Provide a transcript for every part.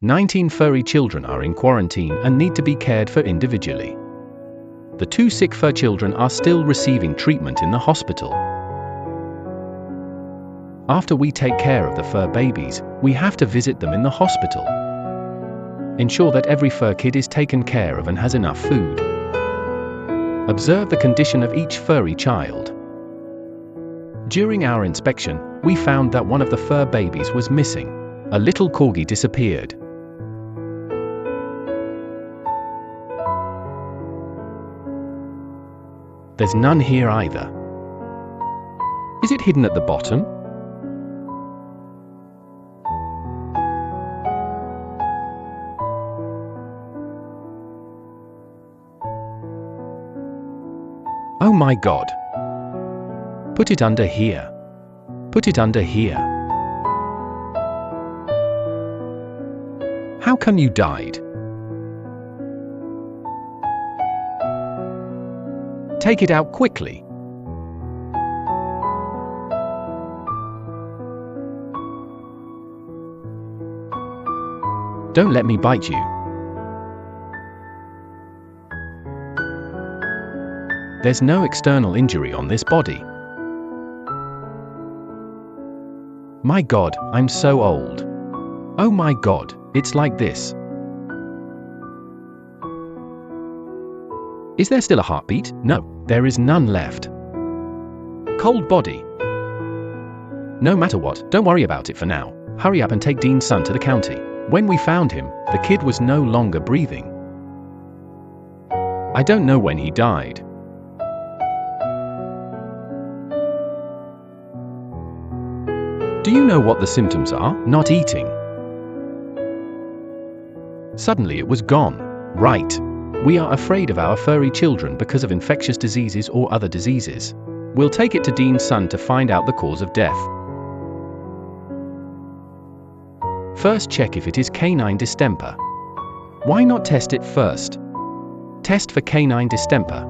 19 furry children are in quarantine and need to be cared for individually. The 2 sick fur children are still receiving treatment in the hospital. After we take care of the fur babies, we have to visit them in the hospital. Ensure that every fur kid is taken care of and has enough food. Observe the condition of each furry child. During our inspection, we found that one of the fur babies was missing. A little corgi disappeared. There's none here either. Is it hidden at the bottom? Oh my God! Put it under here. Put it under here. How come you died? Take it out quickly. Don't let me bite you. There's no external injury on this body. My God, I'm so old. Oh my God, it's like this. Is there still a heartbeat? No, there is none left. Cold body. No matter what, don't worry about it for now. Hurry up and take Dean's son to the county. When we found him, the kid was no longer breathing. I don't know when he died. Do you know what the symptoms are? Not eating. Suddenly it was gone. Right. We are afraid of our furry children because of infectious diseases or other diseases. We'll take it to Dean's son to find out the cause of death. First check if it is canine distemper. Why not test it first? Test for canine distemper.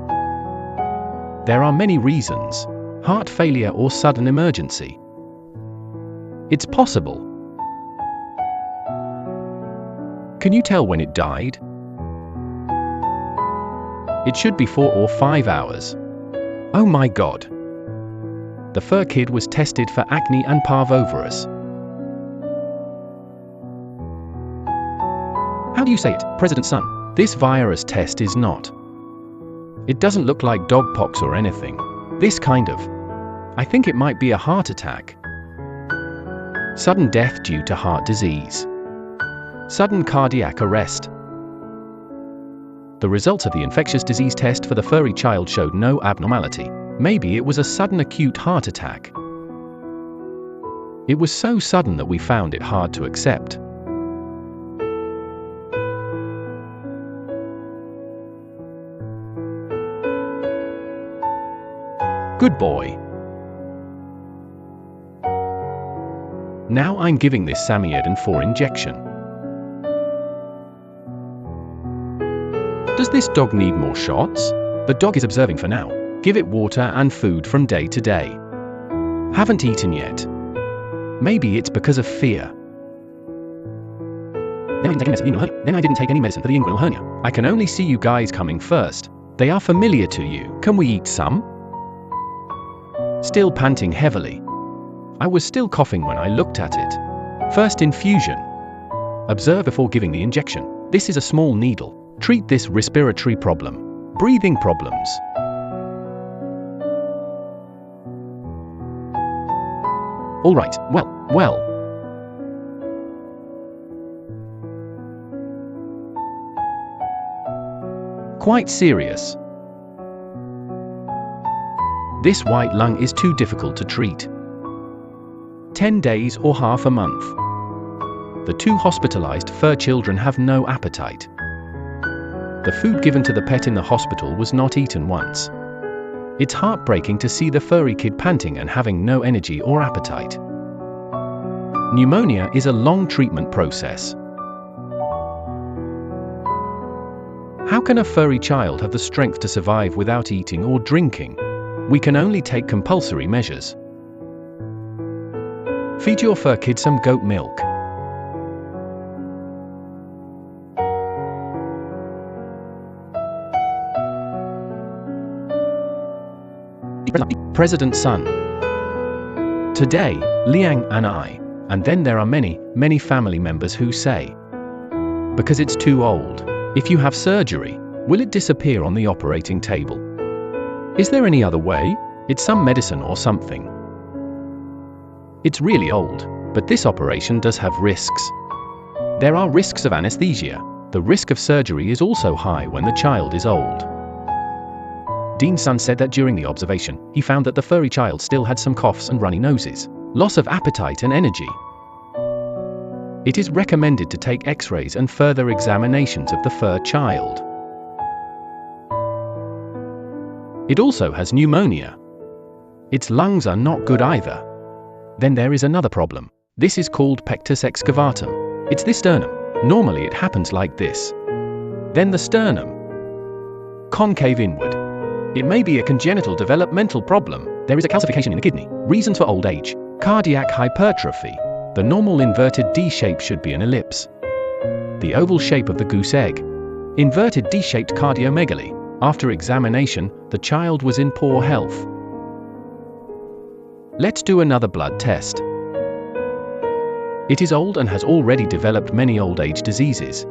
There are many reasons. Heart failure or sudden emergency. It's possible. Can you tell when it died? It should be 4 or 5 hours. Oh my God. The fur kid was tested for acne and parvovirus. How do you say it, President Son? This virus test is not. It doesn't look like dogpox or anything. This kind of. I think it might be a heart attack. Sudden death due to heart disease. Sudden cardiac arrest. The results of the infectious disease test for the furry child showed no abnormality. Maybe it was a sudden acute heart attack. It was so sudden that we found it hard to accept. Good boy. Now I'm giving this Samyedin 4 injection. Does this dog need more shots? The dog is observing for now. Give it water and food from day to day. Haven't eaten yet. Maybe it's because of fear. Then I didn't take any medicine for the inguinal hernia. I can only see you guys coming first. They are familiar to you. Can we eat some? Still panting heavily. I was still coughing when I looked at it. First infusion. Observe before giving the injection. This is a small needle. Treat this respiratory problem. Breathing problems. All right, well. Quite serious. This white lung is too difficult to treat. 10 days or half a month. The 2 hospitalized fur children have no appetite. The food given to the pet in the hospital was not eaten once. It's heartbreaking to see the furry kid panting and having no energy or appetite. Pneumonia is a long treatment process. How can a furry child have the strength to survive without eating or drinking? We can only take compulsory measures. Feed your fur kid some goat milk. President's son. Today, Liang and I, and then there are many, many family members who say, because it's too old. If you have surgery, will it disappear on the operating table? Is there any other way? It's some medicine or something. It's really old, but this operation does have risks. There are risks of anesthesia. The risk of surgery is also high when the child is old. Dean's son said that during the observation, he found that the furry child still had some coughs and runny noses, loss of appetite and energy. It is recommended to take X-rays and further examinations of the fur child. It also has pneumonia. Its lungs are not good either. Then there is another problem. This is called pectus excavatum. It's the sternum. Normally it happens like this. Then the sternum concave inward. It may be a congenital developmental problem. There is a calcification in the kidney. Reasons for old age. Cardiac hypertrophy. The normal inverted D shape should be an ellipse. The oval shape of the goose egg. Inverted D-shaped cardiomegaly. After examination, the child was in poor health. Let's do another blood test. It is old and has already developed many old age diseases.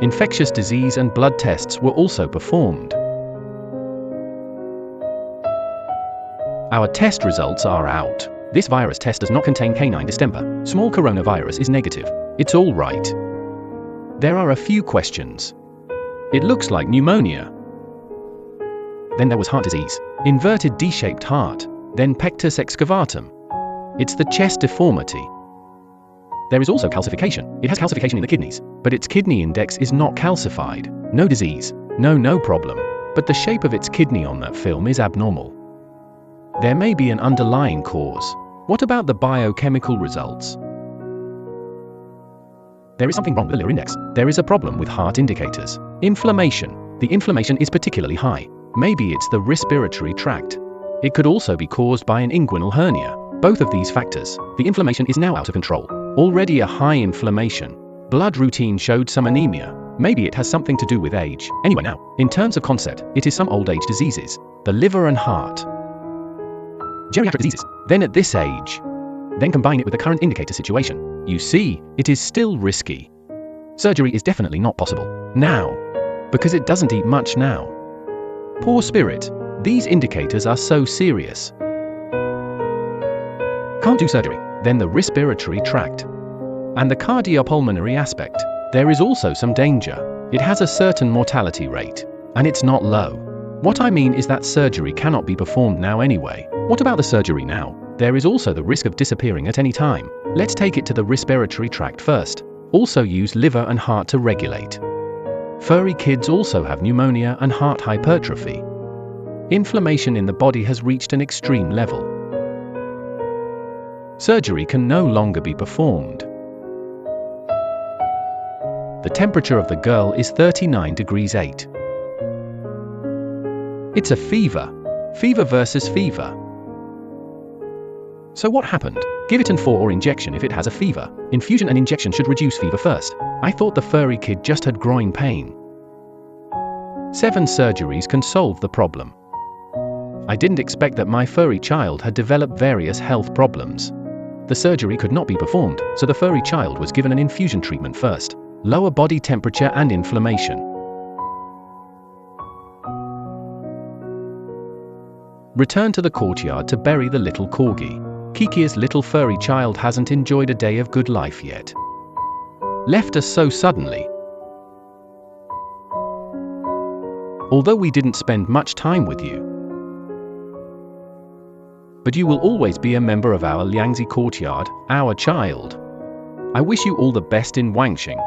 Infectious disease and blood tests were also performed. Our test results are out. This virus test does not contain canine distemper. Small coronavirus is negative. It's all right. There are a few questions. It looks like pneumonia. Then there was heart disease. Inverted D-shaped heart. Then pectus excavatum. It's the chest deformity. There is also calcification. It has calcification in the kidneys, but its kidney index is not calcified. No disease. No problem. But the shape of its kidney on that film is abnormal. There may be an underlying cause. What about the biochemical results? There is something wrong with the liver index. There is a problem with heart indicators. Inflammation. The inflammation is particularly high. Maybe it's the respiratory tract. It could also be caused by an inguinal hernia. Both of these factors. The inflammation is now out of control. Already a high inflammation. Blood routine showed some anemia. Maybe it has something to do with age. Anyway now, in terms of concept, it is some old age diseases. The liver and heart. Geriatric diseases. Then at this age. Then combine it with the current indicator situation. You see, it is still risky. Surgery is definitely not possible. Now. Because it doesn't eat much now. Poor spirit. These indicators are so serious. Can't do surgery. Then the respiratory tract. And the cardiopulmonary aspect. There is also some danger. It has a certain mortality rate. And it's not low. What I mean is that surgery cannot be performed now anyway. What about the surgery now? There is also the risk of disappearing at any time. Let's take it to the respiratory tract first. Also use liver and heart to regulate. Furry kids also have pneumonia and heart hypertrophy. Inflammation in the body has reached an extreme level. Surgery can no longer be performed. The temperature of the girl is 39 degrees 8. It's a fever. Fever versus fever. So what happened? Give it an 4 or injection if it has a fever. Infusion and injection should reduce fever first. I thought the furry kid just had groin pain. 7 surgeries can solve the problem. I didn't expect that my furry child had developed various health problems. The surgery could not be performed, so the furry child was given an infusion treatment first. Lower body temperature and inflammation. Return to the courtyard to bury the little corgi. Kiki's little furry child hasn't enjoyed a day of good life yet. Left us so suddenly. Although we didn't spend much time with you. But you will always be a member of our Liangzi Courtyard, our child. I wish you all the best in Wangxing.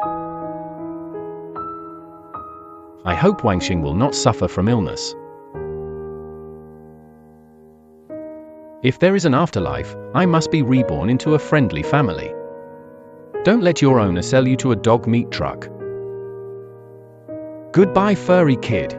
I hope Wangxing will not suffer from illness. If there is an afterlife, I must be reborn into a friendly family. Don't let your owner sell you to a dog meat truck. Goodbye, furry kid.